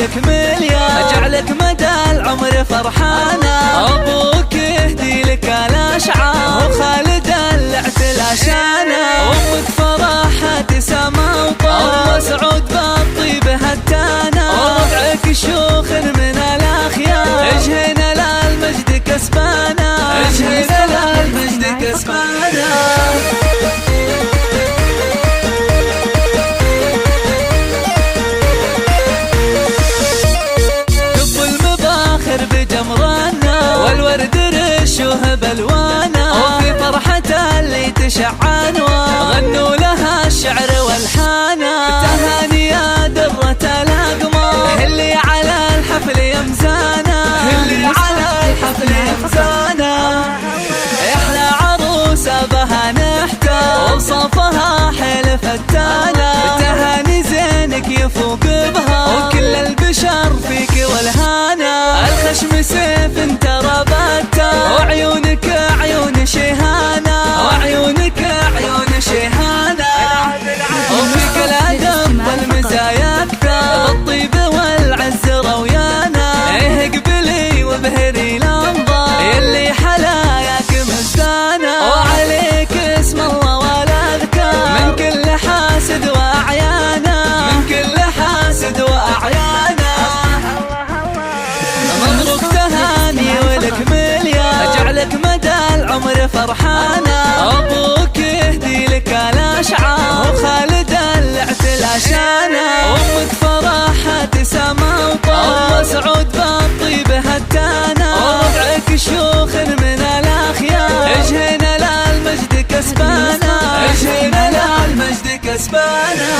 ولك مليار، اجعلك مدى العمر فرحانة. ابوك يهدي لك الاشعار، وخالد اللعت العشانة. امك فرحة سما وطار، وسعود بالطيب هتانا. وربعك شيوخ من الاخيار، اجهنا للمجد كسبانا، اجهنا للمجد كسبانا. بجمرنا والورد رشوه بالوانا، وفي فرحة اللي تشعن غنوا لها الشعر والحانا. تهاني يا درة الأقمار، اللي على الحفل يمزانا، اللي على الحفل يمزانا. احلى عروسة بها نحتار، وصفها حيل فتانا. تهاني زينك يفوق بها، وكل البشر فيك والهانا. الخشم سيف انت ربطته، وعيونك عيون شيهانة، وعيونك عيون شيهانة. وفيك الأدب والمزايا أكثر، بالطيب والعز رويانا. إيه قبلي وبهري الأنظار، يلي حلاياك مزدانا. وعليك اسم الله والأذكار، من كل حاسد وأعيانا، من كل حاسد وأعيانا. مبروك تهاني ولك مليار، اجعلك مدى العمر فرحانة. ابوك يهدي لك الاشعار، وخالد اللعت العشانة. وامك فرحة سما وطار، وسعود بالطيب هتانا. وربعك شيوخ من الاخيار، اجهنا للمجد كسبانا، اجهنا للمجد كسبانا.